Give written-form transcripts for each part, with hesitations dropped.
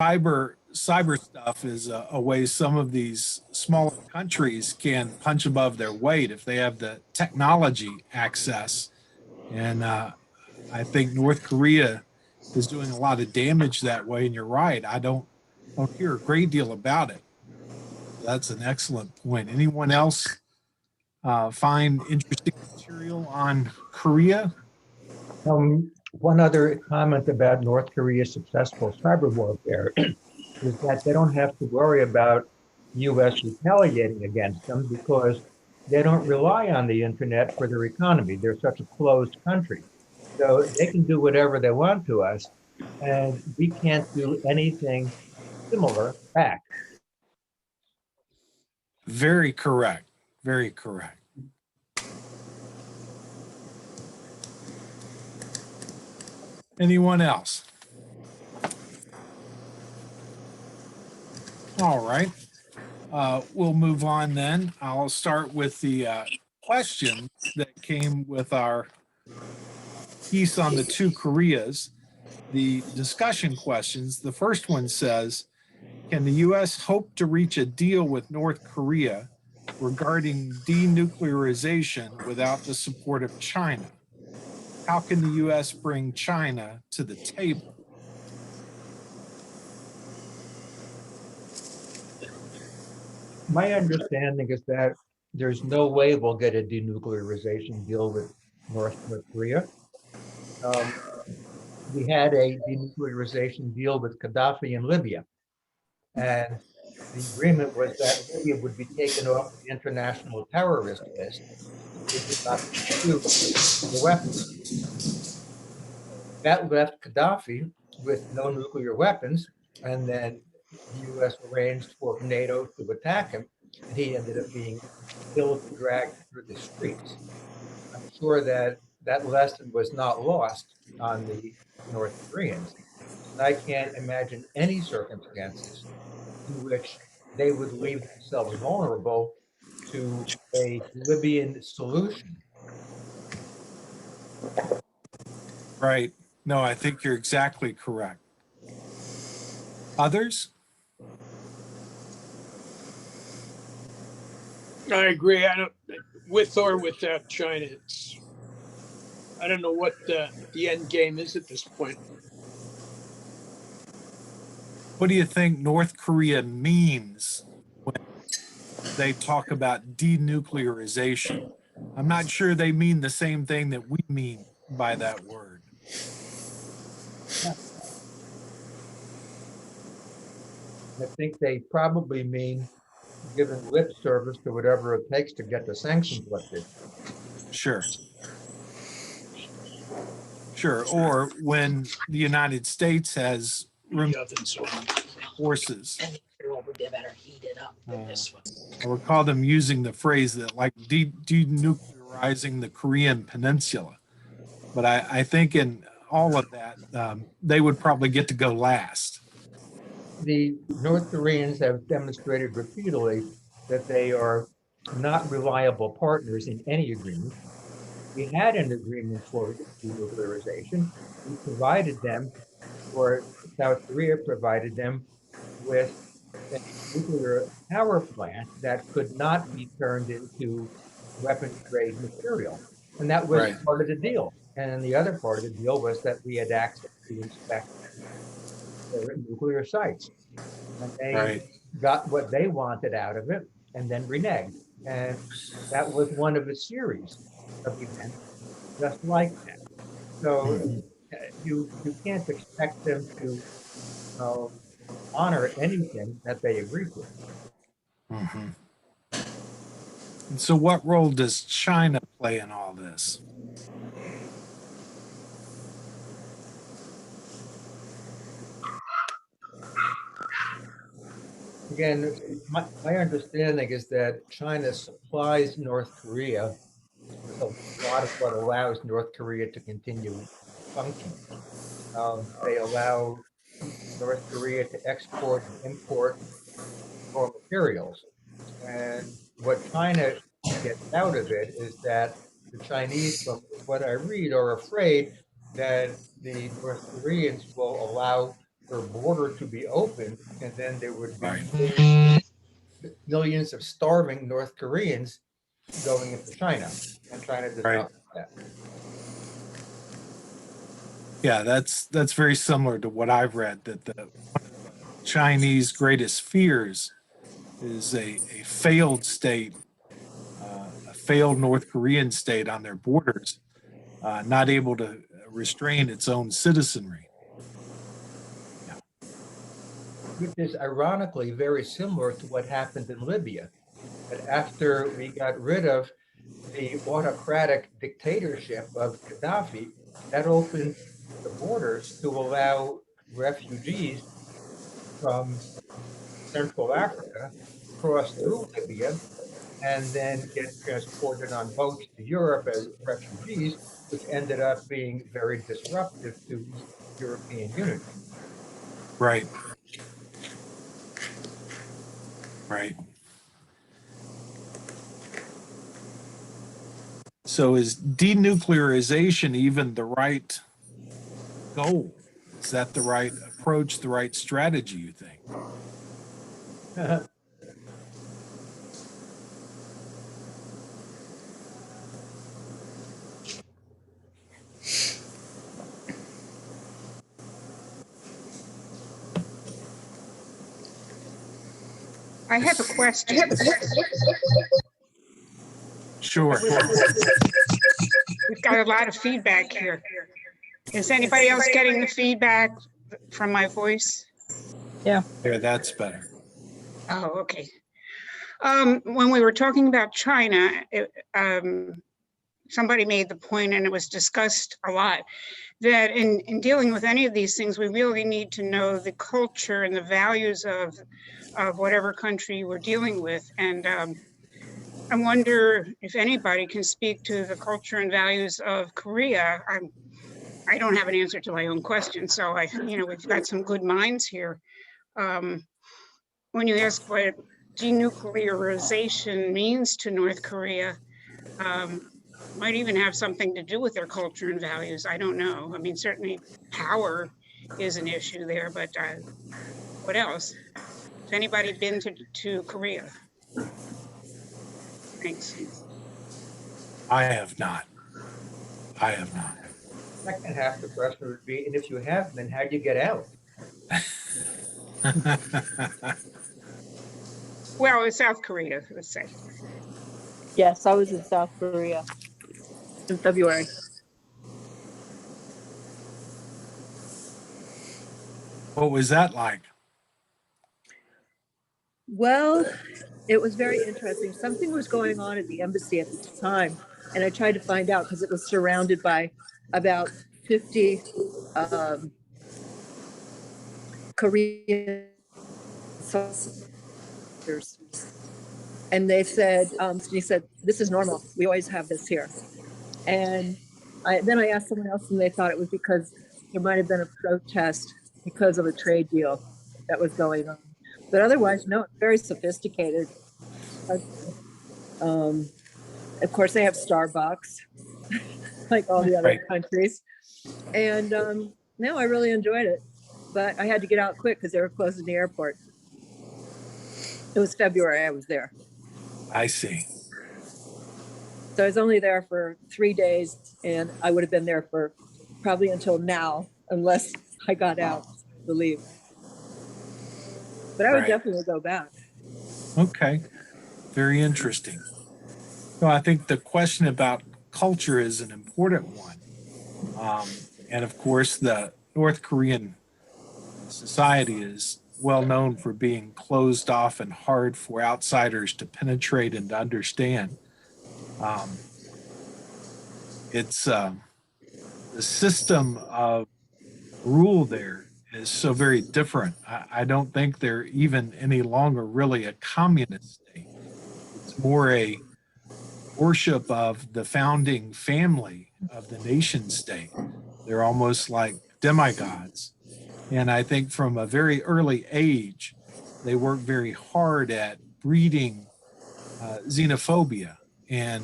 cyber stuff is a way some of these smaller countries can punch above their weight if they have the technology access. And I think North Korea is doing a lot of damage that way. And you're right. I don't hear a great deal about it. That's an excellent point. Anyone else find interesting material on Korea? One other comment about North Korea's successful cyber warfare is that they don't have to worry about U.S. retaliating against them because they don't rely on the internet for their economy. They're such a closed country. So they can do whatever they want to us, and we can't do anything similar back. Very correct. Very correct. Anyone else? All right. We'll move on then. I'll start with the question that came with our piece on the two Koreas, the discussion questions. The first one says, can the U.S. hope to reach a deal with North Korea regarding denuclearization without the support of China? How can the U.S. bring China to the table? My understanding is that there's no way we'll get a denuclearization deal with North Korea. We had a denuclearization deal with Gaddafi in Libya, and the agreement was that Libya would be taken off the international terrorist list if it did not pursue the weapons. That left Gaddafi with no nuclear weapons, and then the U.S. arranged for NATO to attack him, and he ended up being killed and dragged through the streets. I'm sure that that lesson was not lost on the North Koreans. And I can't imagine any circumstances in which they would leave themselves vulnerable to a Libyan solution. Right. No, I think you're exactly correct. Others? I agree. I don't, with or without China, I don't know what the end game is at this point. What do you think North Korea means when they talk about denuclearization? I'm not sure they mean the same thing that we mean by that word. I think they probably mean giving lip service to whatever it takes to get the sanctions lifted. Sure. Sure. Or when the United States has forces. I recall them using the phrase that like denuclearizing the Korean Peninsula. But I think in all of that, they would probably get to go last. The North Koreans have demonstrated repeatedly that they are not reliable partners in any agreement. We had an agreement for denuclearization. We provided them, or South Korea provided them with a nuclear power plant that could not be turned into weapons grade material. And that was Right. part of the deal. And the other part of the deal was that we had access to inspect their nuclear sites. And they Right. got what they wanted out of it and then reneged. And that was one of a series of events just like that. So you can't expect them to honor anything that they agree to. Mm-hmm. And so what role does China play in all this? Again, my understanding is that China supplies North Korea with a lot of what allows North Korea to continue functioning. They allow North Korea to export and import raw materials. And what China gets out of it is that the Chinese, from what I read, are afraid that the North Koreans will allow their border to be opened, and then there would be Right. millions of starving North Koreans going into China, and China does Right. not want that. Yeah, that's very similar to what I've read, that the Chinese greatest fears is a failed state, a failed North Korean state on their borders, not able to restrain its own citizenry. Which is ironically very similar to what happened in Libya. That after we got rid of the autocratic dictatorship of Gaddafi, that opened the borders to allow refugees from Central Africa to cross through Libya and then get transported on boats to Europe as refugees, which ended up being very disruptive to European unity. Right. Right. So is denuclearization even the right goal? Is that the right approach, the right strategy, you think? I have a question. Sure. We've got a lot of feedback here. Is anybody else getting the feedback from my voice? Yeah, that's better. Oh, okay. When we were talking about China, somebody made the point, and it was discussed a lot, that in dealing with any of these things, we really need to know the culture and the values of whatever country we're dealing with. And I wonder if anybody can speak to the culture and values of Korea. I don't have an answer to my own question, so we've got some good minds here. When you ask what denuclearization means to North Korea, might even have something to do with their culture and values. I don't know. I mean, certainly power is an issue there, but what else? Has anybody been to Korea? Thanks. I have not. I have not. Second half of the question would be, and if you have, then how'd you get out? Well, it's South Korea, let's say. Yes, I was in South Korea in February. What was that like? Well, it was very interesting. Something was going on at the embassy at the time, and I tried to find out because it was surrounded by about 50 Korean soldiers. And they said, he said, this is normal. We always have this here. And then I asked someone else, and they thought it was because there might have been a protest because of a trade deal that was going on. But otherwise, no, it's very sophisticated. Of course, they have Starbucks, like all the other countries. And no, I really enjoyed it. But I had to get out quick because they were closing the airport. It was February I was there. I see. So I was only there for 3 days, and I would have been there for probably until now, unless I got out to leave. But I would definitely go back. Okay. Very interesting. So I think the question about culture is an important one. And of course, the North Korean society is well known for being closed off and hard for outsiders to penetrate and to understand. It's the system of rule there is so very different. I don't think they're even any longer really a communist state. It's more a worship of the founding family of the nation state. They're almost like demigods. And I think from a very early age, they work very hard at breeding xenophobia and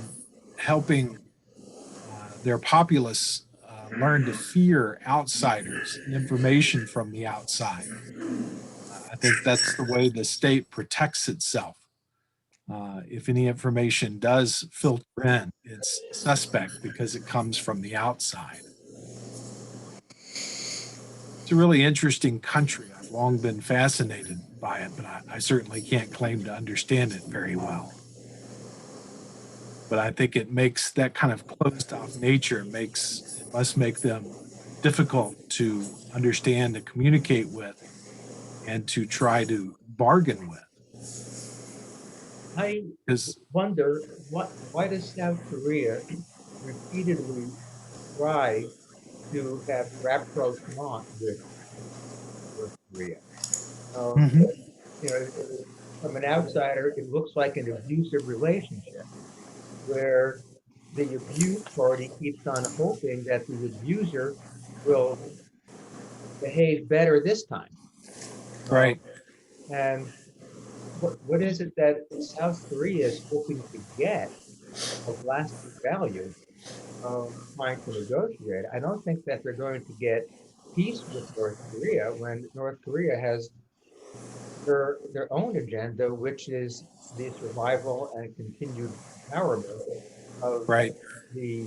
helping their populace learn to fear outsiders, information from the outside. I think that's the way the state protects itself. If any information does filter in, it's suspect because it comes from the outside. It's a really interesting country. I've long been fascinated by it, but I certainly can't claim to understand it very well. But I think it makes that kind of closed off nature it must make them difficult to understand and communicate with and to try to bargain with. I Because wonder why does South Korea repeatedly try to have rapprochement with North Korea? Um, Mhm. you know, from an outsider, it looks like an abusive relationship where the abused party keeps on hoping that the abuser will behave better this time. Um, Right. and what is it that South Korea is hoping to get of lasting value trying to negotiate? I don't think that they're going to get peace with North Korea when North Korea has their own agenda, which is the survival and continued empowerment of Right. the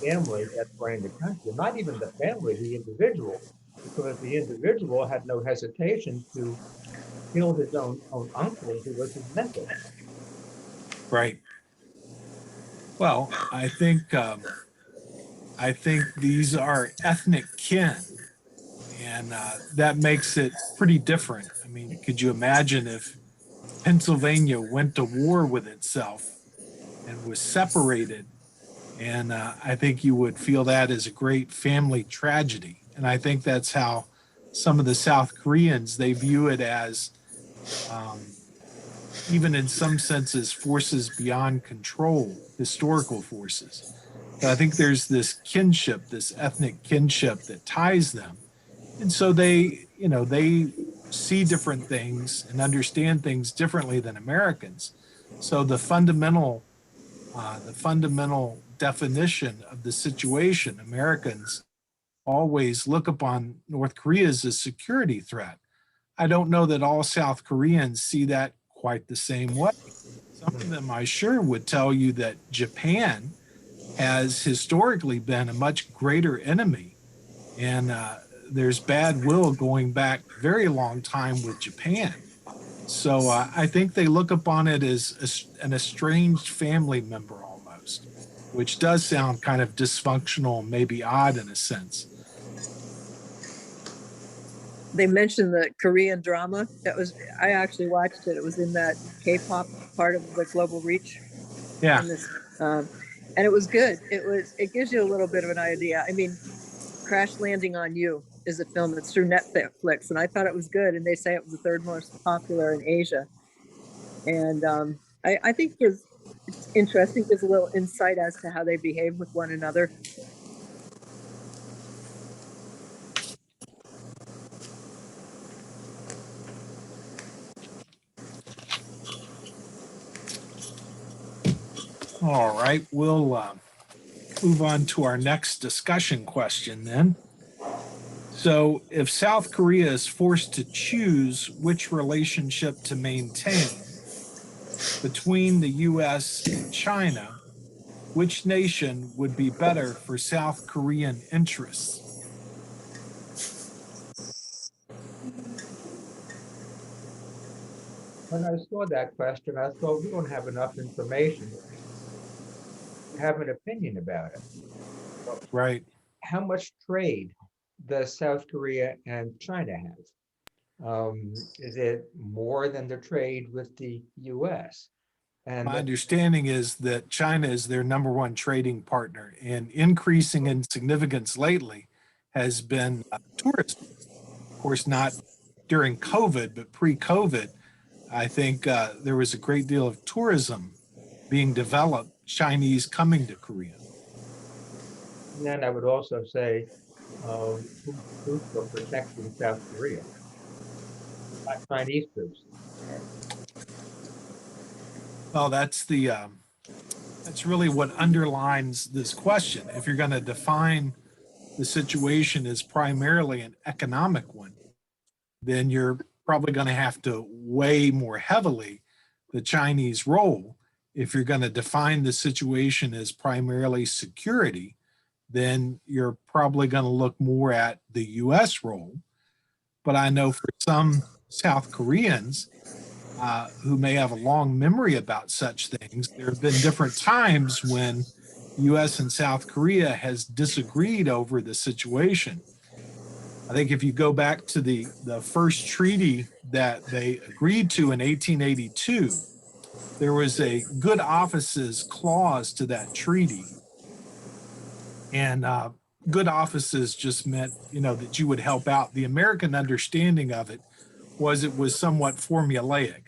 family that's running the country. Not even the family, the individual, because the individual had no hesitation to kill his own uncle who was his mentor. Right. Well, I think these are ethnic kin, and that makes it pretty different. I mean, could you imagine if Pennsylvania went to war with itself and was separated? And I think you would feel that as a great family tragedy. And I think that's how some of the South Koreans they view it as, um, even in some senses, forces beyond control, historical forces. But I think there's this kinship, this ethnic kinship that ties them. And so they see different things and understand things differently than Americans. So the fundamental definition of the situation, Americans always look upon North Korea as a security threat. I don't know that all South Koreans see that quite the same way. Some of them, I sure, would tell you that Japan has historically been a much greater enemy, and there's bad will going back a very long time with Japan. So I think they look upon it as an estranged family member almost, which does sound kind of dysfunctional, maybe odd in a sense. They mentioned the Korean drama. I actually watched it. It was in that K-pop part of the Global Reach Yeah. in this, and it was good. It gives you a little bit of an idea. I mean, Crash Landing on You is a film that's through Netflix, and I thought it was good. And they say it was the third most popular in Asia. And I think it's interesting. Gives a little insight as to how they behave with one another. All right, we'll move on to our next discussion question then. So, if South Korea is forced to choose which relationship to maintain between the US and China, which nation would be better for South Korean interests? When I saw that question, I thought we don't have enough information to have an opinion about it. Well, Right. how much trade does South Korea and China have? Is it more than the trade with the US? And My understanding is that China is their number one trading partner, and increasing in significance lately has been tourism. Of course, not during COVID, but pre-COVID, I think there was a great deal of tourism being developed, Chinese coming to Korea. then I would also say, whose troops are protecting South Korea? Not Chinese troops. Well, that's really what underlines this question. If you're going to define the situation is primarily an economic one, then you're probably going to have to weigh more heavily the Chinese role. If you're going to define the situation as primarily security, then you're probably going to look more at the US role. But I know for some South Koreans who may have a long memory about such things, there have been different times when US and South Korea has disagreed over the situation. I think if you go back to the first treaty that they agreed to in 1882, there was a good offices clause to that treaty. And good offices just meant, that you would help out. The American understanding of it was somewhat formulaic.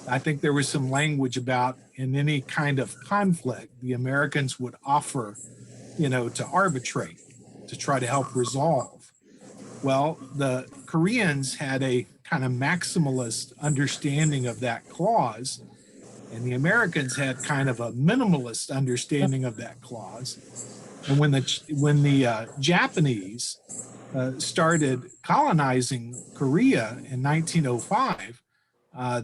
I think there was some language about in any kind of conflict, the Americans would offer, to arbitrate, to try to help resolve. Well, the Koreans had a kind of maximalist understanding of that clause, and the Americans had kind of a minimalist understanding of that clause. And when the Japanese started colonizing Korea in 1905,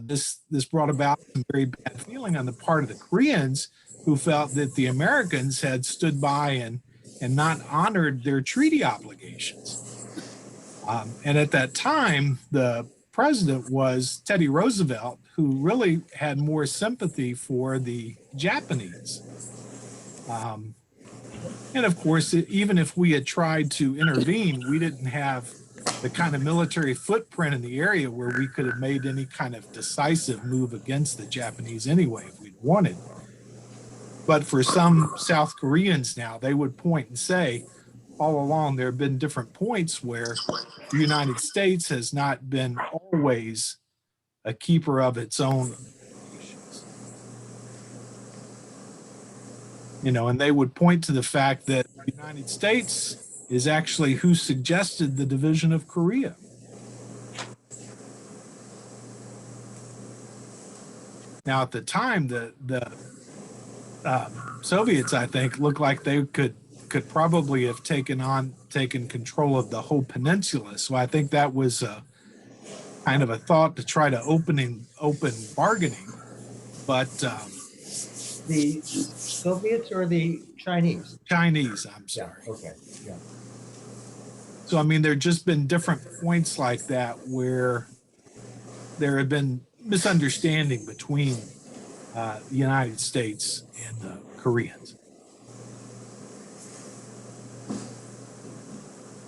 this brought about some very bad feeling on the part of the Koreans, who felt that the Americans had stood by and not honored their treaty obligations. And at that time, the president was Teddy Roosevelt, who really had more sympathy for the Japanese. And of course, even if we had tried to intervene, we didn't have the kind of military footprint in the area where we could have made any kind of decisive move against the Japanese anyway, if we'd wanted. But for some South Koreans now, they would point and say, all along, there have been different points where the United States has not been always a keeper of its own nations. And they would point to the fact that the United States is actually who suggested the division of Korea. Now, at the time, the Soviets, I think, looked like they could probably have taken control of the whole peninsula. So I think that was kind of a thought to try to open bargaining. But the Soviets or the Chinese? Chinese, I'm sorry. Yeah, okay, yeah. So, I mean, there have just been different points like that where there have been misunderstanding between the United States and the Koreans.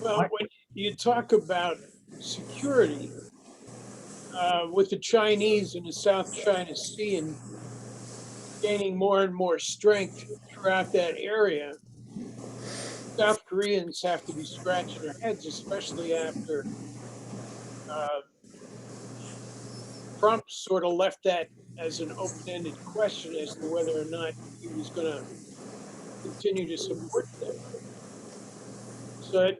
Well, when you talk about security with the Chinese in the South China Sea and gaining more and more strength throughout that area, South Koreans have to be scratching their heads, especially after Trump sort of left that as an open-ended question as to whether or not he was going to continue to support them. So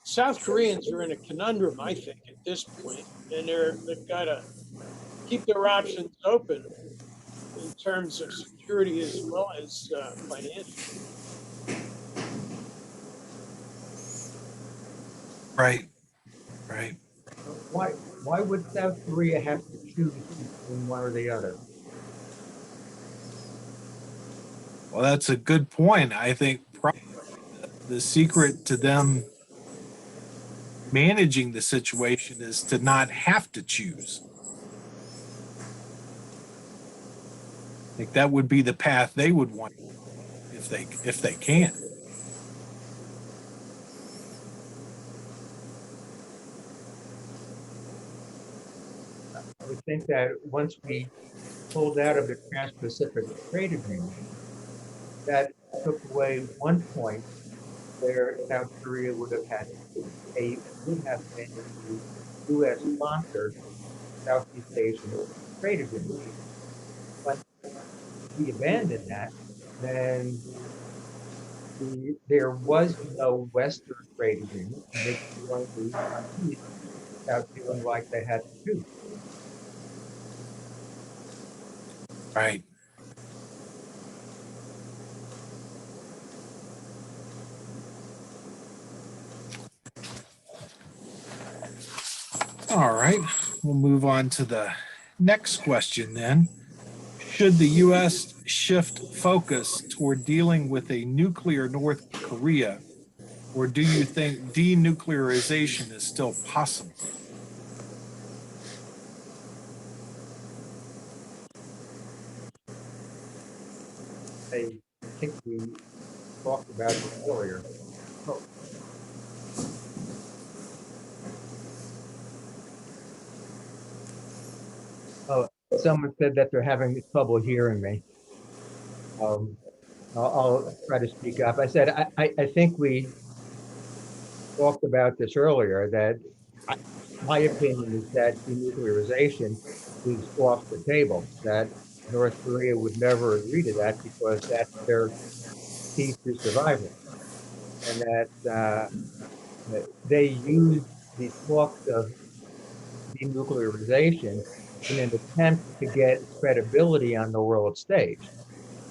South Koreans are in a conundrum, I think, at this point, and they've got to keep their options open in terms of security as well as financial. Right. Why would South Korea have to choose between one or the other? Well, that's a good point. I think probably the secret to them managing the situation is to not have to choose. I think that would be the path they would want if they can. I would think that once we pulled out of the Trans-Pacific Trade Agreement, that took away one point where South Korea would have been a U.S. sponsored Southeast Asian trade agreement. When we abandoned that, then there was no Western trade agreement, and they could join the East without feeling like they had to do. Right. All right, we'll move on to the next question then. Should the U.S. shift focus toward dealing with a nuclear North Korea, or do you think denuclearization is still possible? I think we talked about this earlier. Oh, someone said that they're having trouble hearing me. I'll try to speak up. I said, I think we talked about this earlier, that I, my opinion is that denuclearization is off the table, that North Korea would never agree to that because that's their key to survival. And that they use the talks of denuclearization in an attempt to get credibility on the world stage.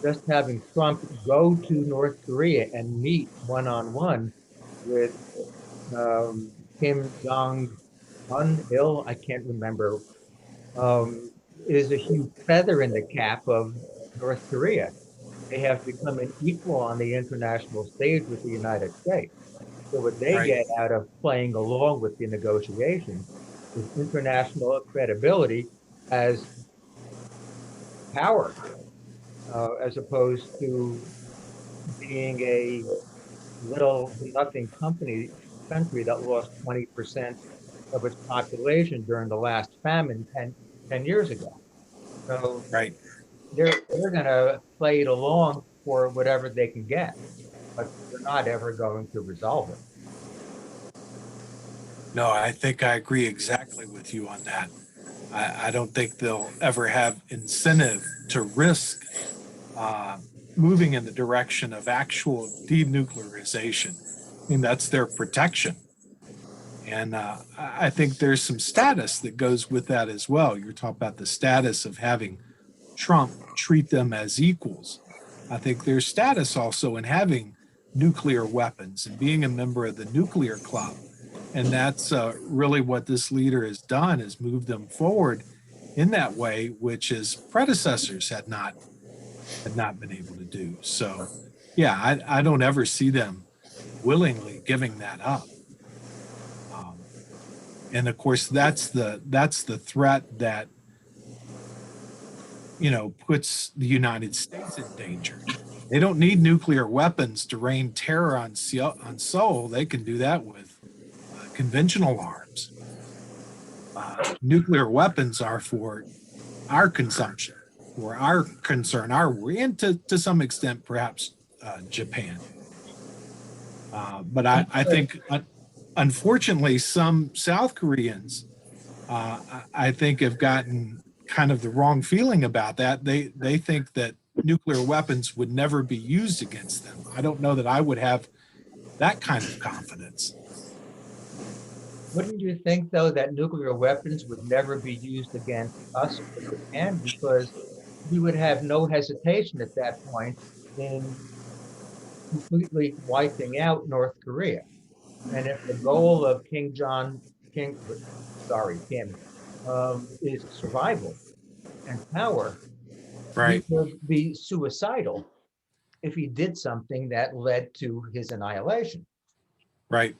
Just having Trump go to North Korea and meet one-on-one with Kim Jong Un, I can't remember, um, is a huge feather in the cap of North Korea. They have become an equal on the international stage with the United States. So what they Right, get out of playing along with the negotiations is international credibility as power, as opposed to being a little nothing country that lost 20% of its population during the last famine 10 years ago. So right. they're going to play it along for whatever they can get, but they're not ever going to resolve it. No, I think I agree exactly with you on that. I don't think they'll ever have incentive to risk uh, moving in the direction of actual denuclearization. I mean, that's their protection. And I think there's some status that goes with that as well. You're talking about the status of having Trump treat them as equals. I think there's status also in having nuclear weapons and being a member of the nuclear club. And that's really what this leader has done, is move them forward in that way, which his predecessors had not been able to do. So, yeah, I don't ever see them willingly giving that up. Um, and of course, that's the threat that puts the United States in danger. They don't need nuclear weapons to rain terror on Seoul. They can do that with conventional arms. Nuclear weapons are for our consumption, for our concern, our worry, and to some extent, perhaps Japan. But I think, unfortunately, some South Koreans, I think, have gotten kind of the wrong feeling about that. They think that nuclear weapons would never be used against them. I don't know that I would have that kind of confidence. Wouldn't you think, though, that nuclear weapons would never be used against us or Japan? Because we would have no hesitation at that point in completely wiping out North Korea. And if the goal of King, sorry, Kim, is survival and power, he Right, would be suicidal if he did something that led to his annihilation. right.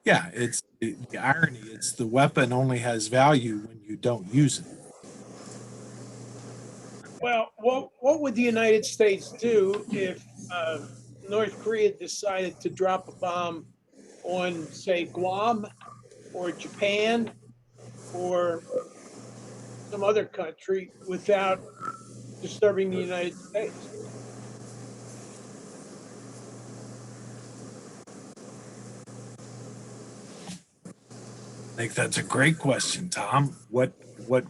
Yeah, it's the irony. It's the weapon only has value when you don't use it. Well, what would the United States do if North Korea decided to drop a bomb on, say, Guam or Japan or some other country without disturbing the United States? I think that's a great question, Tom. What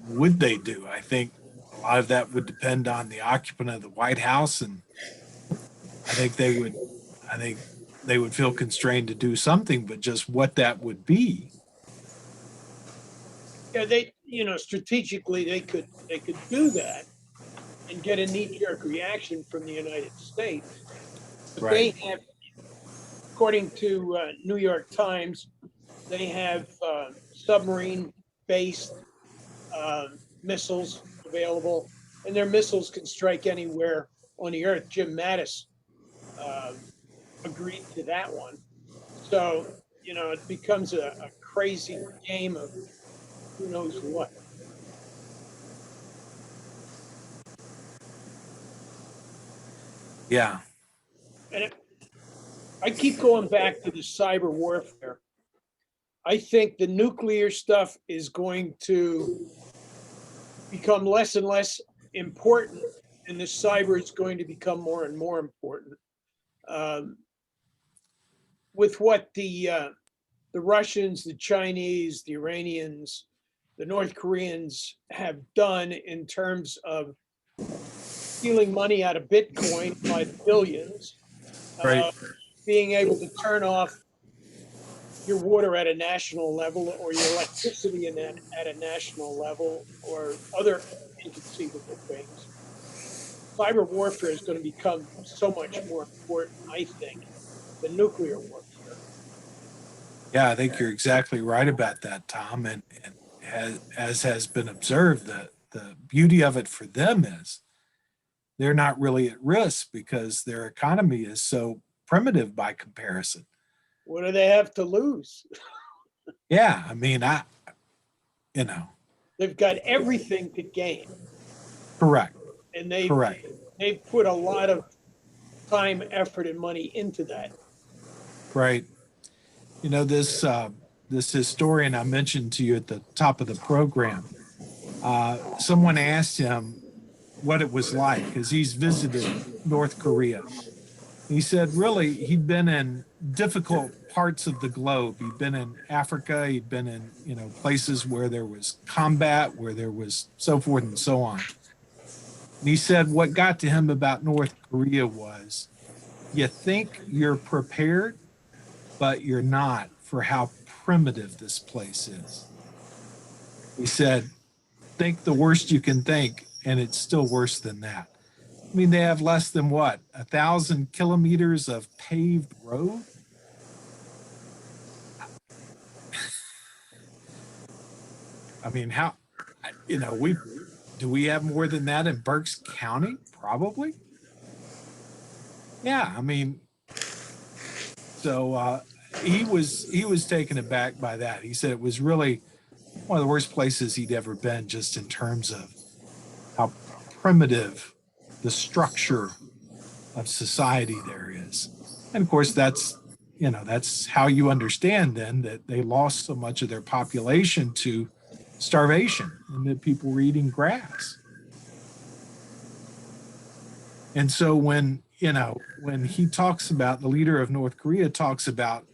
would they do? I think a lot of that would depend on the occupant of the White House, and I think they would I think they would feel constrained to do something, but just what that would be. Yeah, strategically they could do that and get a knee-jerk reaction from the United States. But Right. they have, according to New York Times, they have submarine based missiles available, and their missiles can strike anywhere on the earth. Jim Mattis agreed to that one. So, it becomes a crazy game of who knows what. Yeah. And I keep going back to the cyber warfare. I think the nuclear stuff is going to become less and less important, and the cyber is going to become more and more important. With what the Russians, the Chinese, the Iranians, the North Koreans have done in terms of stealing money out of Bitcoin by the billions, Right. being able to turn off your water at a national level or your electricity at a national level or other inconceivable things. Cyber warfare is going to become so much more important, I think, than nuclear warfare. Yeah, I think you're exactly right about that, Tom. And as has been observed, the beauty of it for them is they're not really at risk because their economy is so primitive by comparison. What do they have to lose? Yeah, I mean, you know, They've got everything to gain, correct, and correct. they've put a lot of time, effort, and money into that. Right. You know, this historian I mentioned to you at the top of the program, someone asked him what it was like because he's visited North Korea. He said, really, he'd been in difficult parts of the globe. He'd been in Africa. He'd been in, places where there was combat, where there was so forth and so on. And he said, what got to him about North Korea was, you think you're prepared, but you're not for how primitive this place is. He said, think the worst you can think, and it's still worse than that. I mean, they have less than what, 1,000 kilometers of paved road? I mean, we have more than that in Berks County? Probably. Yeah, I mean, so he was taken aback by that. He said it was really one of the worst places he'd ever been, just in terms of how primitive the structure of society there is. And of course, that's how you understand then that they lost so much of their population to starvation and that people were eating grass. And so when he talks about, the leader of North Korea talks about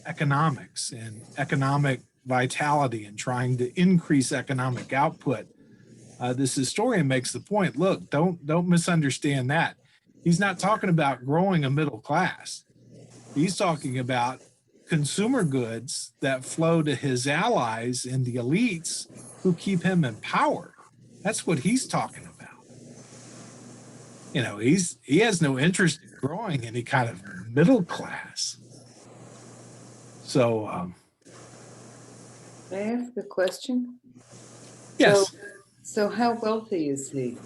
economics and economic vitality and trying to increase economic output, this historian makes the point, look, don't misunderstand that. He's not talking about growing a middle class. He's talking about consumer goods that flow to his allies and the elites who keep him in power. That's what he's talking about. He has no interest in growing any kind of middle class. So, May I ask a question? yes. So how wealthy is he?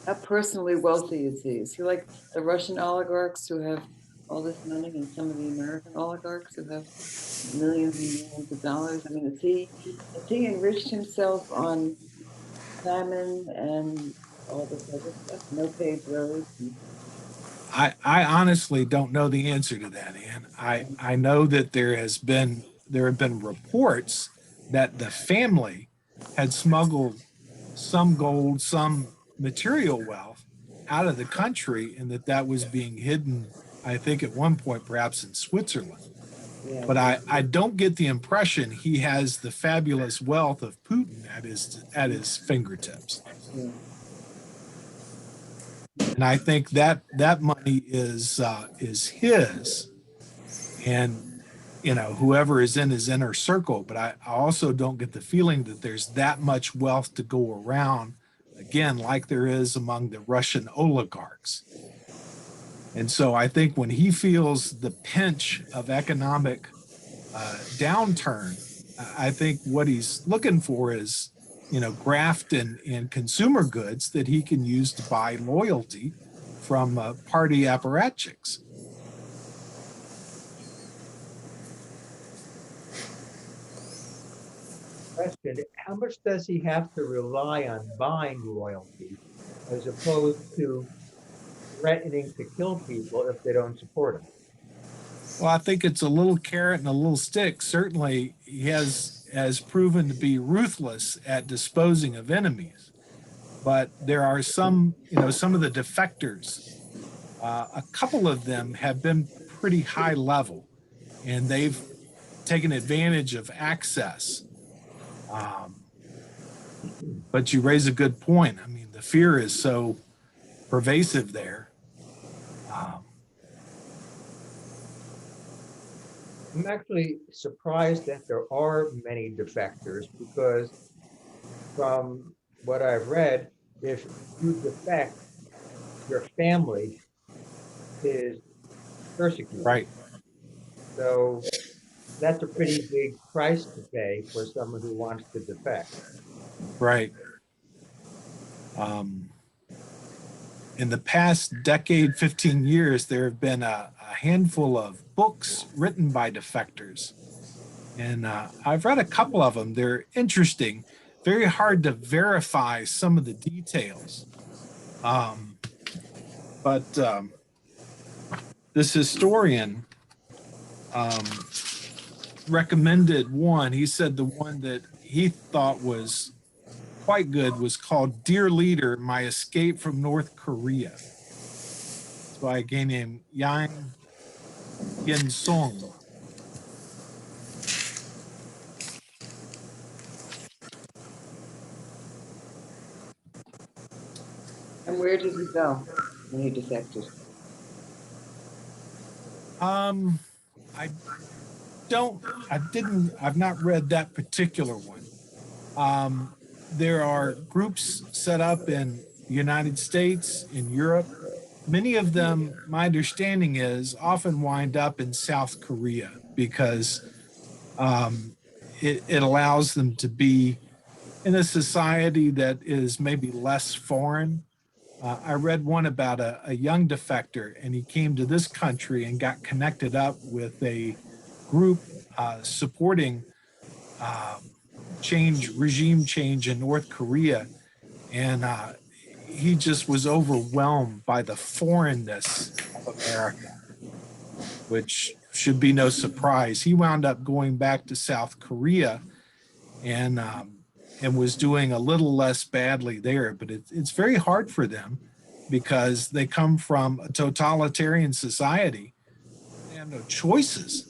How personally wealthy is he? Is he like the Russian oligarchs who have all this money and some of the American oligarchs who have millions and millions of dollars? I mean, has he enriched himself on famine and all this other stuff? No paved roads? I honestly don't know the answer to that, Ann. I know that there have been reports that the family had smuggled some gold, some material wealth out of the country, and that was being hidden, I think at one point perhaps in Switzerland. Yeah. But I don't get the impression he has the fabulous wealth of Putin at his fingertips. Yeah. And I think that money is his, and whoever is in his inner circle. But I also don't get the feeling that there's that much wealth to go around, again, like there is among the Russian oligarchs. And so I think when he feels the pinch of economic downturn, I think what he's looking for is, graft and consumer goods that he can use to buy loyalty from party apparatchiks. Question, how much does he have to rely on buying loyalty as opposed to threatening to kill people if they don't support him? Well, I think it's a little carrot and a little stick. Certainly, he has proven to be ruthless at disposing of enemies. But there are some, some of the defectors. A couple of them have been pretty high level, and they've taken advantage of access. But you raise a good point. I mean, the fear is so pervasive there. I'm actually surprised that there are many defectors because from what I've read, if you defect, your family is persecuted. Right, So that's a pretty big price to pay for someone who wants to defect. right. In the past decade, 15 years, there have been a handful of books written by defectors. And I've read a couple of them. They're interesting, very hard to verify some of the details. But this historian recommended one. He said the one that he thought was quite good was called Dear Leader, My Escape from North Korea. It's by a guy named Yang Yen Song. And where did he go when he defected? I I've not read that particular one. There are groups set up in the United States, in Europe. Many of them, my understanding is, often wind up in South Korea because it allows them to be in a society that is maybe less foreign. I read one about a young defector, and he came to this country and got connected up with a group supporting regime change in North Korea, and he just was overwhelmed by the foreignness of America, which should be no surprise. He wound up going back to South Korea and was doing a little less badly there. But it's very hard for them because they come from a totalitarian society. They have no choices.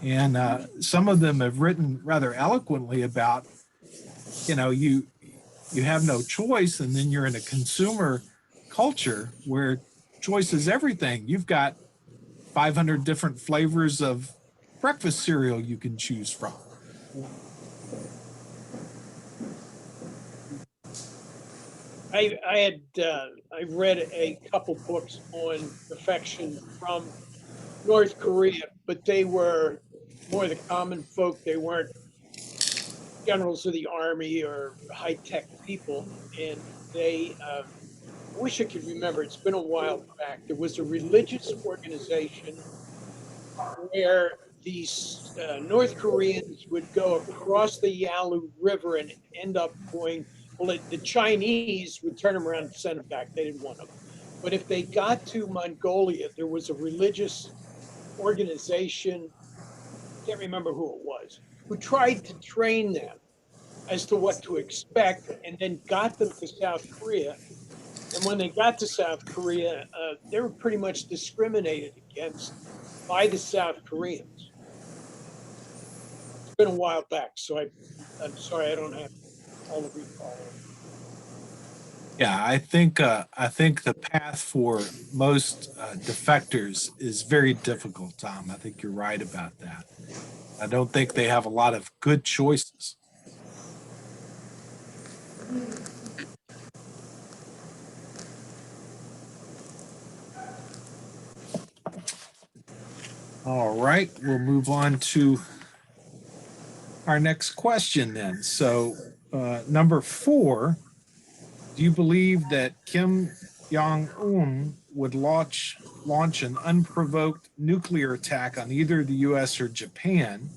And some of them have written rather eloquently about, you have no choice, and then you're in a consumer culture where choice is everything. You've got 500 different flavors of breakfast cereal you can choose from. I read a couple books on defection from North Korea, but they were more the common folk. They weren't generals of the army or high-tech people. And I wish I could remember, it's been a while back. There was a religious organization where these North Koreans would go across the Yalu River and end up going, well, the Chinese would turn them around and send them back. They didn't want them. But if they got to Mongolia, there was a religious organization, I can't remember who it was, who tried to train them as to what to expect and then got them to South Korea. And when they got to South Korea, they were pretty much discriminated against by the South Koreans. It's been a while back, so I'm sorry I don't have all the recall. Yeah, I think the path for most defectors is very difficult, Tom. I think you're right about that. I don't think they have a lot of good choices. All right, we'll move on to our next question then. So number 4, do you believe that Kim Jong-un would launch an unprovoked nuclear attack on either the U.S. or Japan?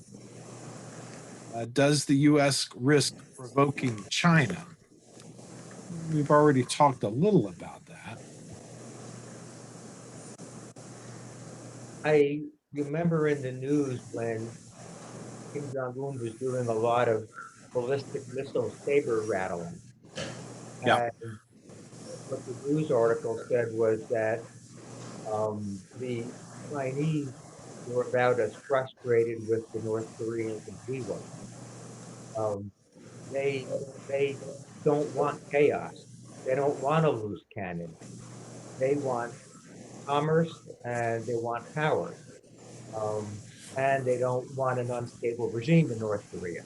Does the U.S. risk provoking China? We've already talked a little about that. I remember in the news when Kim Jong-un was doing a lot of ballistic missile saber rattling. Yeah. And what the news article said was that the Chinese were about as frustrated with the North Koreans as we were. They they don't want chaos. They don't want to lose Canada. They want commerce and they want power. And they don't want an unstable regime in North Korea.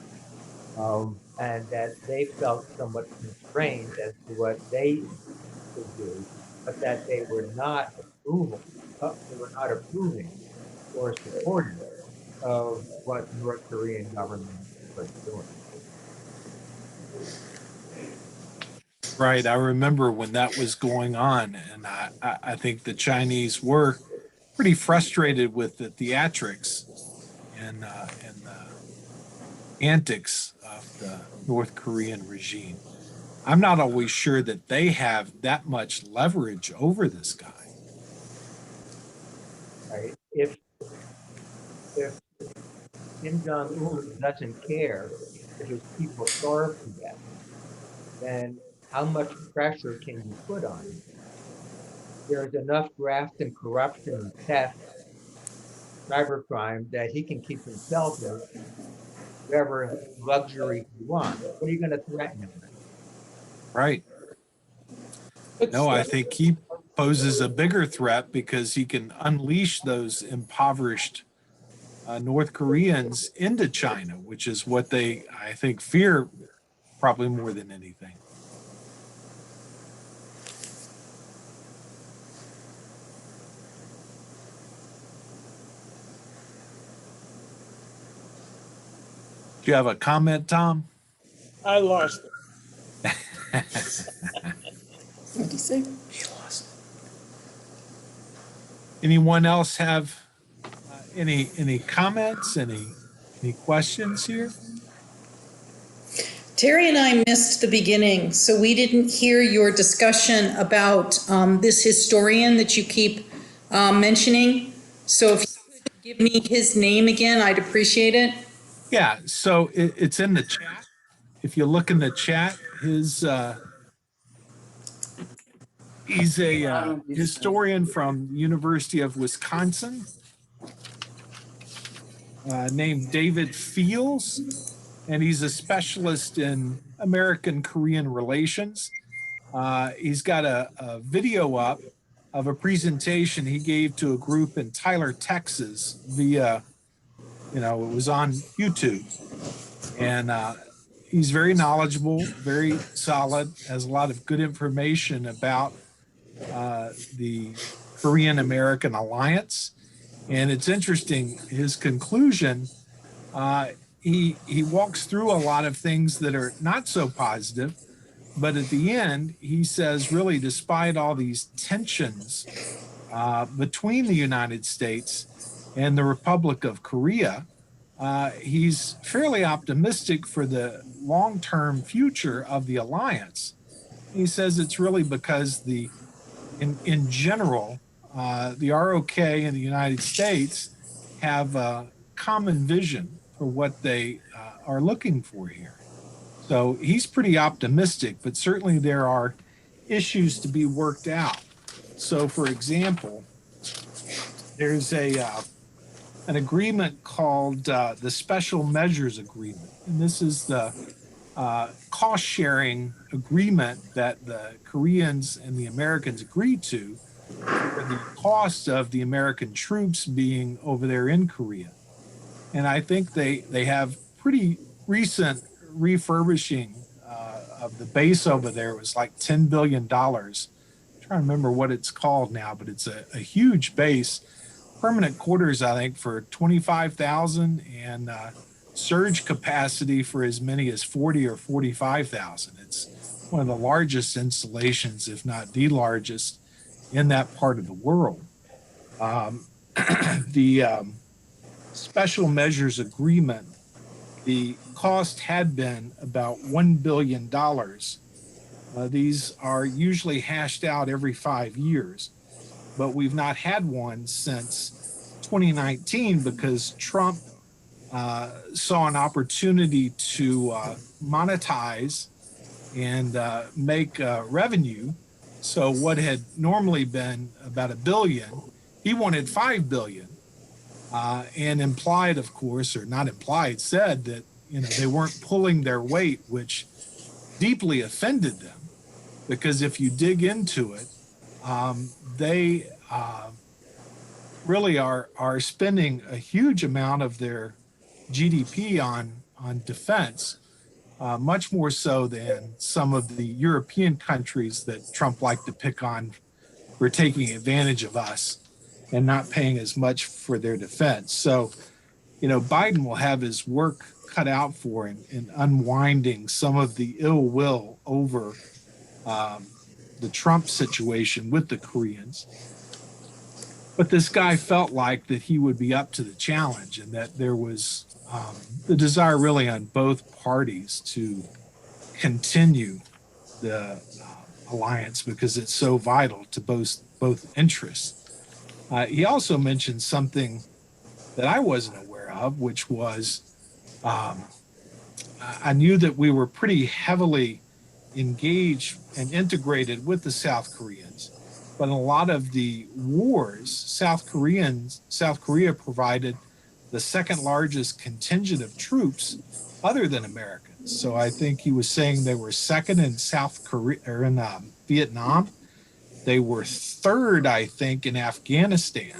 And that they felt somewhat constrained as to what they could do, but that they were not approving or supporting of what the North Korean government was doing. Right. I remember when that was going on, and I think the Chinese were pretty frustrated with the theatrics and the antics of the North Korean regime. I'm not always sure that they have that much leverage over this guy. Right? If Kim Jong-un doesn't care if his people starve to death, then how much pressure can you put on him? There's enough graft and corruption and theft, cybercrime, that he can keep himself in whatever luxury he wants. What are you going to threaten him with? Right. No, I think he poses a bigger threat because he can unleash those impoverished North Koreans into China, which is what they, I think, fear probably more than anything. Do you have a comment, Tom? I lost it. What did he say? He lost. Anyone else have any comments, any questions here? Terry and I missed the beginning, so we didn't hear your discussion about this historian that you keep mentioning. So if you could give me his name again, I'd appreciate it. Yeah, so it's in the chat. If you look in the chat, he's a historian from the University of Wisconsin named David Fields, and he's a specialist in American Korean relations. He's got a video up of a presentation he gave to a group in Tyler, Texas via, it was on YouTube. And he's very knowledgeable, very solid, has a lot of good information about the Korean American alliance. And it's interesting, his conclusion, he walks through a lot of things that are not so positive, but at the end, he says, really, despite all these tensions between the United States and the Republic of Korea, he's fairly optimistic for the long-term future of the alliance. He says it's really because in general, the ROK and the United States have a common vision for what they are looking for here. So he's pretty optimistic, but certainly there are issues to be worked out. So, for example, there's an agreement called the Special Measures Agreement, and this is the cost-sharing agreement that the Koreans and the Americans agreed to for the cost of the American troops being over there in Korea. And I think they have pretty recent refurbishing of the base over there. It was like $10 billion. I'm trying to remember what it's called now, but it's a huge base. Permanent quarters, I think, for 25,000 and surge capacity for as many as 40 or 45,000. It's one of the largest installations, if not the largest, in that part of the world. The special measures agreement, the cost had been about $1 billion. These are usually hashed out every 5 years, but we've not had one since 2019 because Trump saw an opportunity to monetize and make revenue. So what had normally been about $1 billion, he wanted $5 billion, and implied, of course, or not implied, said that they weren't pulling their weight, which deeply offended them, because if you dig into it, they really are spending a huge amount of their GDP on defense, much more so than some of the European countries that Trump liked to pick on for taking advantage of us and not paying as much for their defense. So, Biden will have his work cut out for him in unwinding some of the ill will over the Trump situation with the Koreans. But this guy felt like that he would be up to the challenge, and that there was the desire really on both parties to continue the alliance because it's so vital to both interests. He also mentioned something that I wasn't aware of, which was I knew that we were pretty heavily engaged and integrated with the South Koreans, but in a lot of the wars, South Korea provided the second largest contingent of troops other than Americans. So I think he was saying they were second in South Korea or in Vietnam. They were third, I think, in Afghanistan.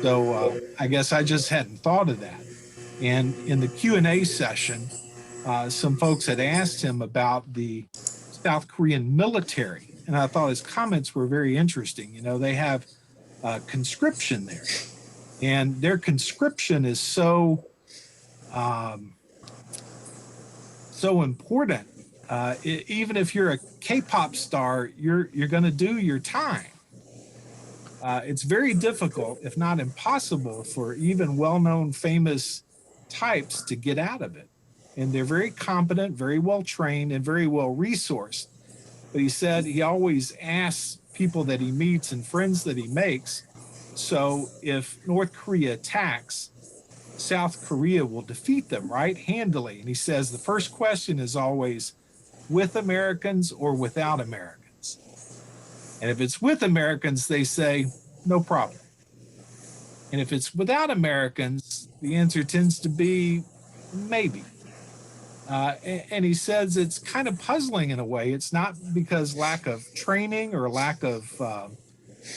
So I guess I just hadn't thought of that. And in the Q&A session, some folks had asked him about the South Korean military, and I thought his comments were very interesting. They have conscription there, and their conscription is so important. Even if you're a K-pop star, you're going to do your time. It's very difficult, if not impossible, for even well-known, famous types to get out of it. And they're very competent, very well trained, and very well resourced. But he said he always asks people that he meets and friends that he makes, so if North Korea attacks, South Korea will defeat them, right? Handily. And he says the first question is always with Americans or without Americans. And if it's with Americans, they say, no problem. And if it's without Americans, the answer tends to be maybe. And he says it's kind of puzzling in a way. It's not because lack of training or lack of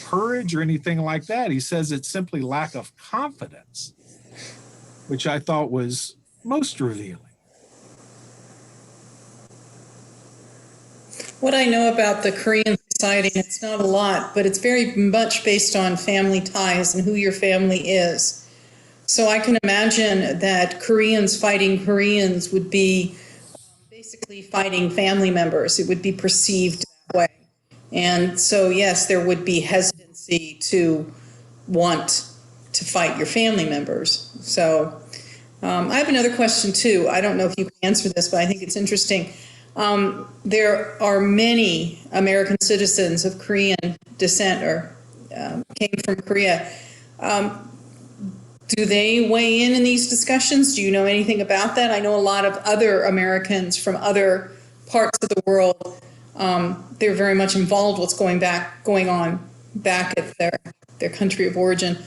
courage or anything like that. He says it's simply lack of confidence, which I thought was most revealing. What I know about the Korean society, and it's not a lot, but it's very much based on family ties and who your family is. So I can imagine that Koreans fighting Koreans would be basically fighting family members. It would be perceived that way. And so, yes, there would be hesitancy to want to fight your family members. So I have another question too. I don't know if you can answer this, but I think it's interesting. There are many American citizens of Korean descent or came from Korea. Do they weigh in these discussions? Do you know anything about that? I know a lot of other Americans from other parts of the world. They're very much involved with what's going on back at their country of origin.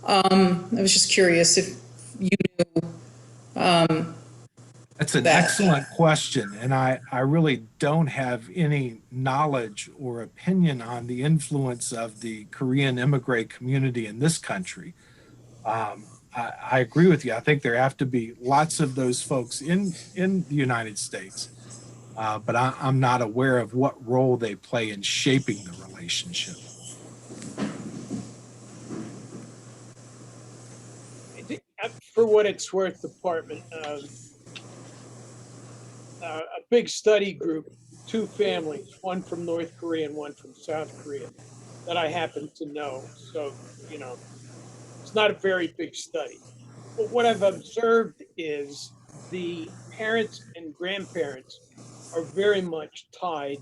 I was just curious if you knew. That's an excellent question, and I really don't have any knowledge or opinion on the influence of the Korean immigrant community in this country. I agree with you. I think there have to be lots of those folks in the United States, but I'm not aware of what role they play in shaping the relationship. for what it's worth, department, a big study group, two families, one from North Korea and one from South Korea, that I happen to know. So, you know, it's not a very big study. But what I've observed is the parents and grandparents are very much tied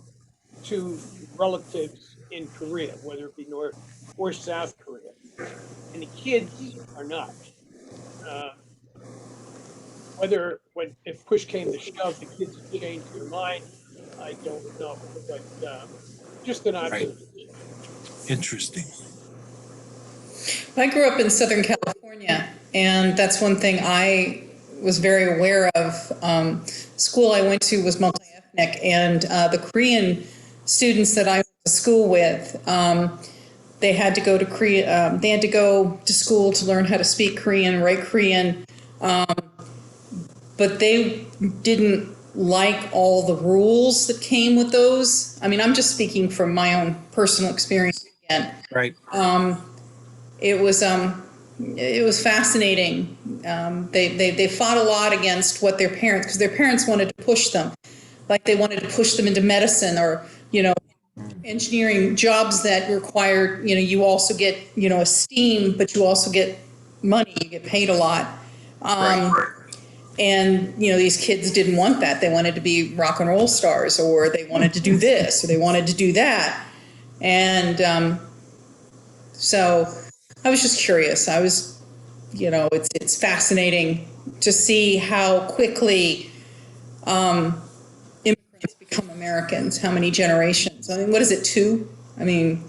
to relatives in Korea, whether it be North or South Korea. And the kids are not. Uh, Whether when if push came to shove, the kids have changed their mind, I don't know. But just an Right. observation. Interesting. I grew up in Southern California, and that's one thing I was very aware of. School I went to was multi-ethnic, and the Korean students that I went to school with, they had to go to Korea. They had to go to school to learn how to speak Korean, write Korean, but they didn't like all the rules that came with those. I mean, I'm just speaking from my own personal experience again. Right. It was fascinating. They fought a lot against what their parents, because their parents wanted to push them, like they wanted to push them into medicine or, you know, engineering jobs that required, you know, you also get, you know, esteem, but you also get money, you get paid a lot. And, you know, these kids didn't want that. They wanted to be rock and roll stars, or they wanted to do this, or they wanted to do that. And so I was just curious. I was, you know, it's fascinating to see how quickly immigrants become Americans, how many generations. I mean, what is it, two? I mean,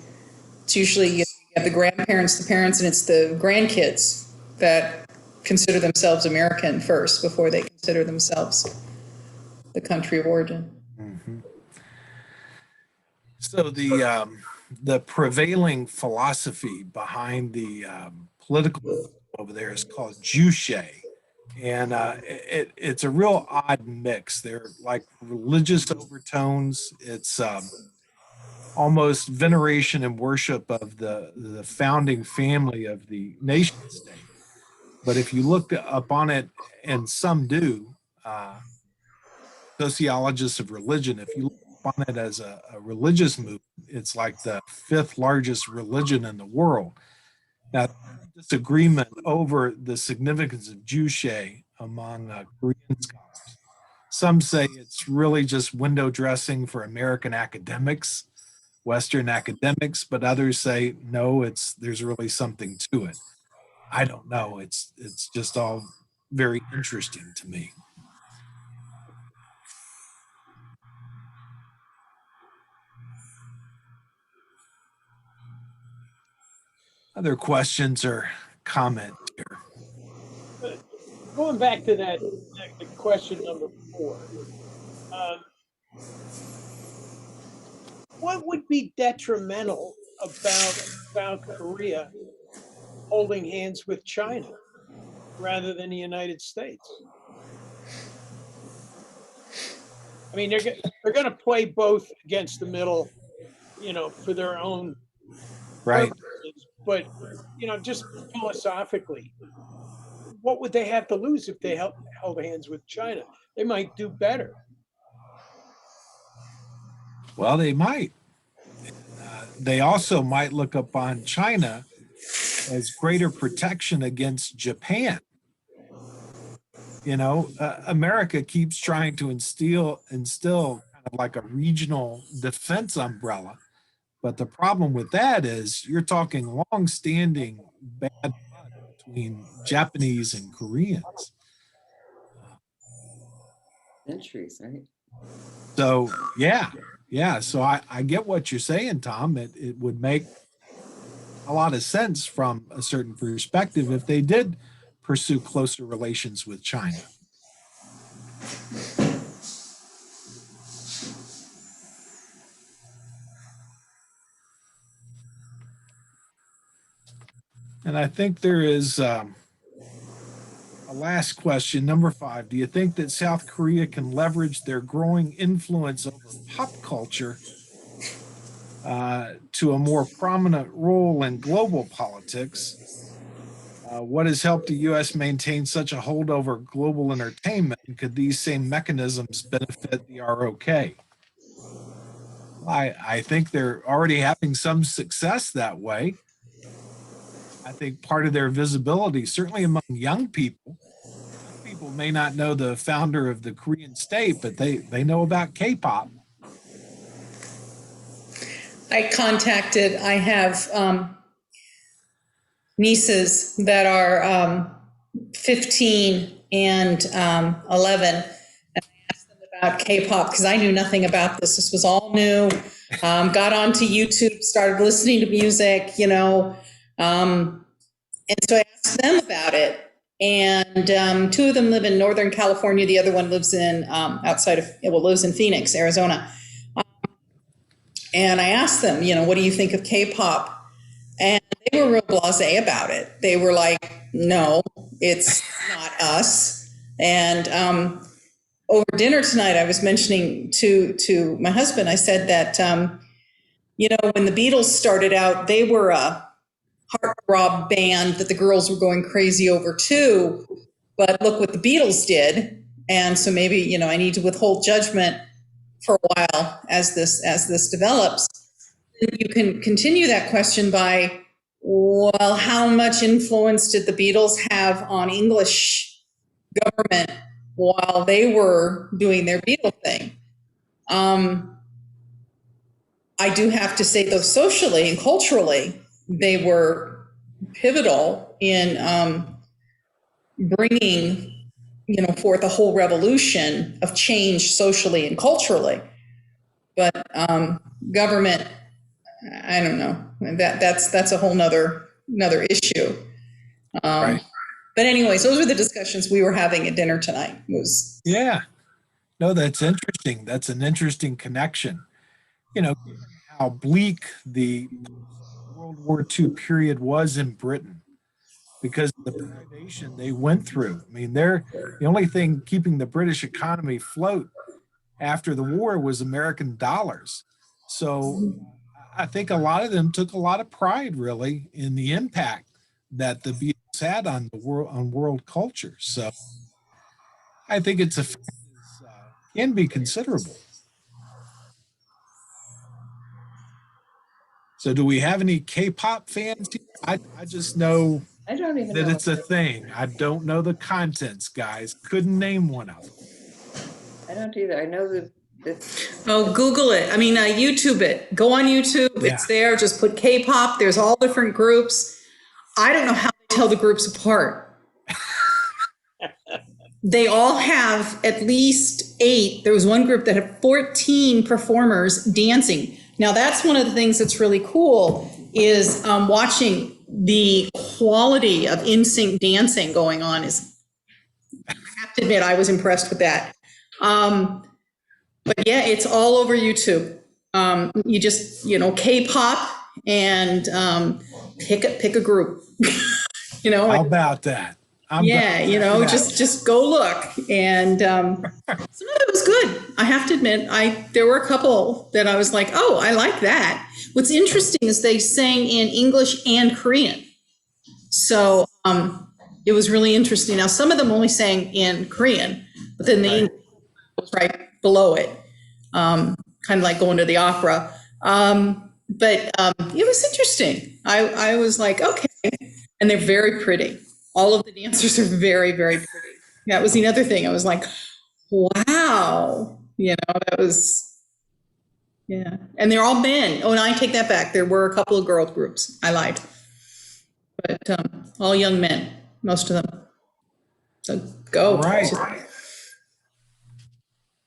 it's usually you have the grandparents, the parents, and it's the grandkids that consider themselves American first before they consider themselves the country of origin. So the prevailing philosophy behind the political over there is called Juche, and it's a real odd mix. They're like religious overtones. It's almost veneration and worship of the founding family of the nation state. But if you look up on it, and some do, sociologists of religion, if you look upon it as a religious movement, it's like the fifth largest religion in the world. Now, disagreement over the significance of Juche among Korean scholars. Some say it's really just window dressing for American academics, Western academics, but others say no, there's really something to it. I don't know. It's just all very interesting to me. Other questions or comments here? Going back to that question number 4, um, what would be detrimental about South Korea holding hands with China rather than the United States? I mean, they're going to play both against the middle, you know, for their own Right. purposes. But, you know, just philosophically, what would they have to lose if they held hands with China? They might do better. Well, they might. They also might look upon China as greater protection against Japan. You know, America keeps trying to instill kind of like a regional defense umbrella. But the problem with that is you're talking long-standing bad blood between Japanese and Koreans. Centuries, right? So yeah. So I get what you're saying, Tom. It would make a lot of sense from a certain perspective if they did pursue closer relations with China. And I think there is a last question, number 5. Do you think that South Korea can leverage their growing influence over pop culture to a more prominent role in global politics? What has helped the U.S. maintain such a hold over global entertainment? And could these same mechanisms benefit the ROK? I think they're already having some success that way. I think part of their visibility, certainly among young people may not know the founder of the Korean state, but they know about K-pop. I have nieces that are 15 and 11. And I asked them about K-pop because I knew nothing about this. This was all new. Got onto YouTube, started listening to music, and so I asked them about it. And two of them live in Northern California. The other one lives in lives in Phoenix, Arizona. And I asked them, what do you think of K-pop? And they were real blasé about it. They were like, no, it's not us. And over dinner tonight, I was mentioning to my husband, I said that, when the Beatles started out, they were a heartthrob band that the girls were going crazy over too. But look what the Beatles did. And so maybe, I need to withhold judgment for a while as this develops. You can continue that question by, well, how much influence did the Beatles have on English government while they were doing their Beatle thing? I do have to say, though, socially and culturally, they were pivotal in bringing, forth a whole revolution of change socially and culturally. But government, I don't know. That's a whole nother issue. Right. But anyways, those were the discussions we were having at dinner tonight. Yeah. No, that's interesting. That's an interesting connection. How bleak the World War II period was in Britain because of the privation they went through. I mean, the only thing keeping the British economy afloat after the war was American dollars. So I think a lot of them took a lot of pride, really, in the impact that the Beatles had on the world culture. So I think its effect can be considerable. So do we have any K-pop fans here? I just know I don't even that know it's a thing. I don't know the contents, guys. Couldn't name one of them. I don't either. I know that. Oh, Google it. I mean, YouTube it. Go on YouTube. Yeah. It's there. Just put K-pop. There's all different groups. I don't know how they tell the groups apart. They all have at least 8. There was one group that had 14 performers dancing. Now, that's one of the things that's really cool is watching the quality of in-sync dancing going on. I have to admit, I was impressed with that. But yeah, it's all over YouTube. You just, K-pop and pick a group. How about that? Just go look. And some of it was good. I have to admit, there were a couple that I was like, oh, I like that. What's interesting is they sang in English and Korean. So it was really interesting. Now, some of them only sang in Korean, but then the English was right below it, kind of like going to the opera. But it was interesting. I was like, okay. And they're very pretty. All of the dancers are very, very pretty. That was another thing. I was like, wow. That was, yeah. And they're all men. Oh, and I take that back. There were a couple of girl groups. I lied. But all young men, most of them. So go. All right.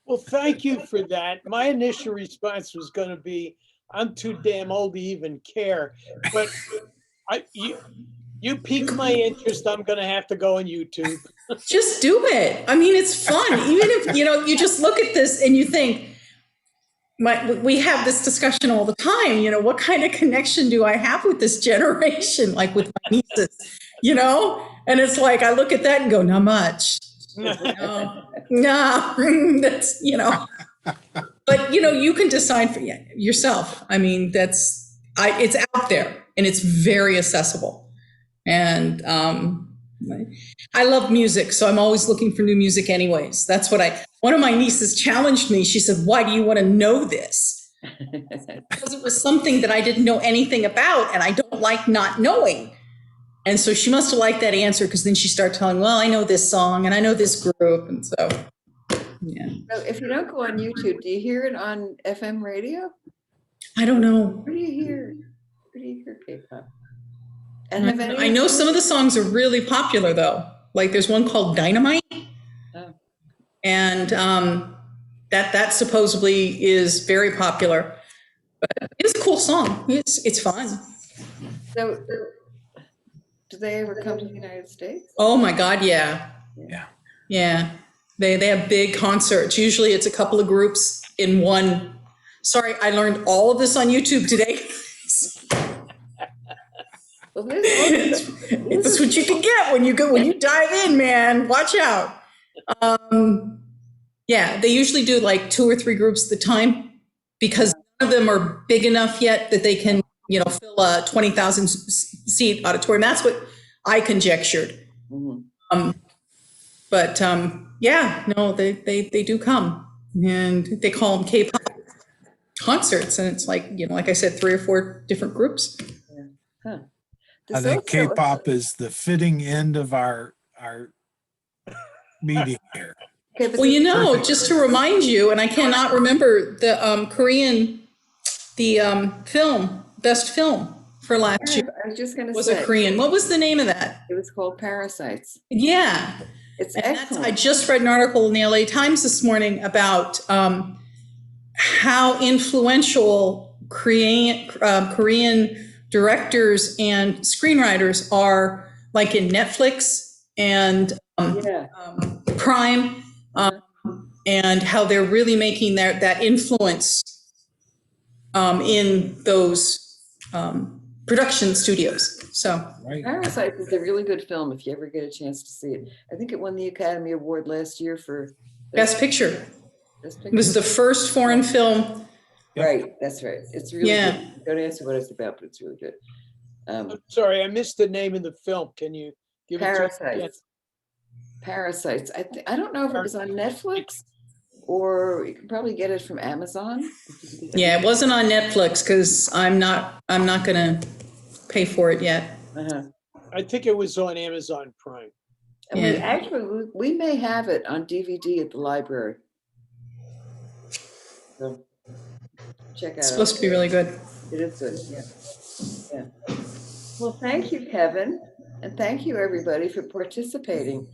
Well, thank you for that. My initial response was going to be, I'm too damn old to even care. But you piqued my interest. I'm going to have to go on YouTube. Just do it. I mean, it's fun. Even if, you just look at this and you think, we have this discussion all the time, what kind of connection do I have with this generation? Like with my nieces, and it's like, I look at that and go, not much. No, that's, but you can decide for yourself. I mean, it's out there and it's very accessible. And I love music, so I'm always looking for new music anyways. That's what one of my nieces challenged me. She said, why do you want to know this? Because it was something that I didn't know anything about, and I don't like not knowing. And so she must have liked that answer, because then she started telling, well, I know this song and I know this group. And so, yeah. So if you don't go on YouTube, do you hear it on FM radio? I don't know. Where do you hear K-pop? And have any I know some of the songs are really popular, though. Like there's one called Dynamite. Oh. And that supposedly is very popular. But it's a cool song. It's fun. So do they ever come to the United States? Oh my God, yeah. Yeah. Yeah. They have big concerts. Usually it's a couple of groups in one. Sorry, I learned all of this on YouTube today. Well, That's what you can get when you dive in, man. Watch out. Yeah, they usually do like 2 or 3 groups at the time, because none of them are big enough yet that they can, fill a 20,000 seat auditorium. That's what I conjectured. Mm-hmm. But yeah, no, they do come, and they call them K-pop concerts, and it's like, like I said, 3 or 4 different groups. Yeah. Huh. I think K-pop is the fitting end of our meeting here. Okay, well, just to remind you, and I cannot remember the Korean, best film for last year. I was just going to Was say. a Korean. What was the name of that? It was called Parasites. Yeah. It's and excellent. I just read an article in the LA Times this morning about how influential Korean directors and screenwriters are, like in Netflix and Prime, and how they're really making that influence in those production studios. So Right. Parasites is a really good film if you ever get a chance to see it. I think it won the Academy Award last year for Best Picture. Best Picture. It was the first foreign film. Right, that's right. It's really good. Don't answer what it's about, but it's really good. I'm sorry, I missed the name of the film. Can you give Parasites. it to me? Parasites. I don't know if it was on Netflix, or you can probably get it from Amazon. Yeah, it wasn't on Netflix, because I'm not going to pay for it yet. I think it was on Amazon Prime. And we may have it on DVD at the library. So check out. It's supposed to be really good. It is good. Yeah. Well, thank you, Kevin, and thank you everybody for participating.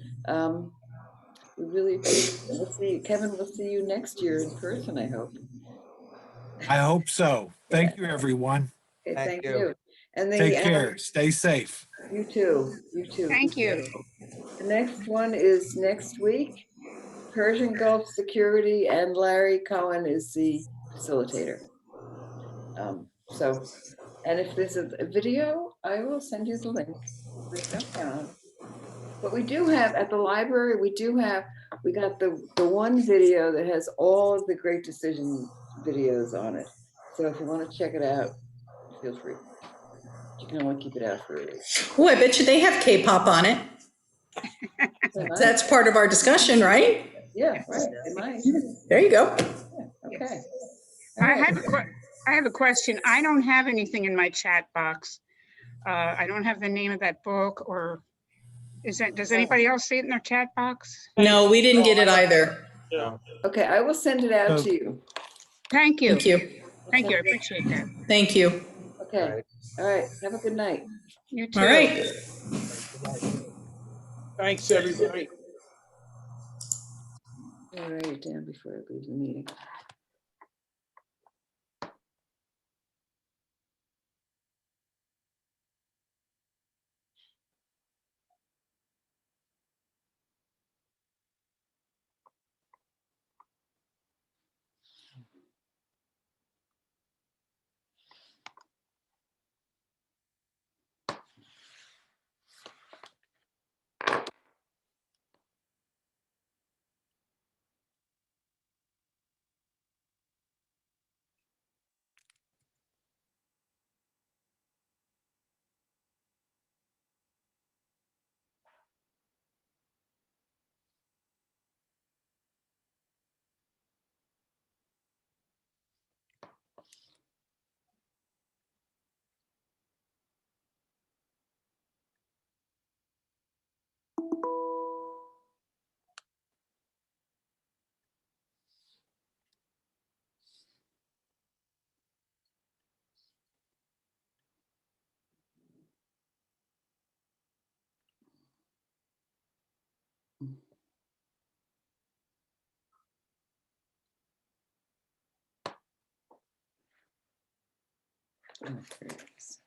We really appreciate it. We'll see you. Kevin, we'll see you next year in person, I hope. I hope so. Thank you, everyone. Okay, thank you. And take care. Stay safe. You too. You too. Thank you. The next one is next week. Persian Gulf Security, and Larry Cohen is the facilitator. And if there's a video, I will send you the link. But we do have at the library, we got the one video that has all of the great decision videos on it. So if you want to check it out, feel free. You can only keep it out for a week. Oh, I bet you they have K-pop on it. That's part of our discussion, right? Yeah, right. They might. There you go. Yeah, okay. I have a question. I don't have anything in my chat box. I don't have the name of that book, or does anybody else see it in their chat box? No, we didn't get it either. Yeah. Okay, I will send it out to you. Thank you. Thank you. Thank you. I appreciate that. Thank you. Okay. All right. Have a good night. You too. All right. Thanks, everybody. I'll write it down before I leave the meeting. Oh, there it is.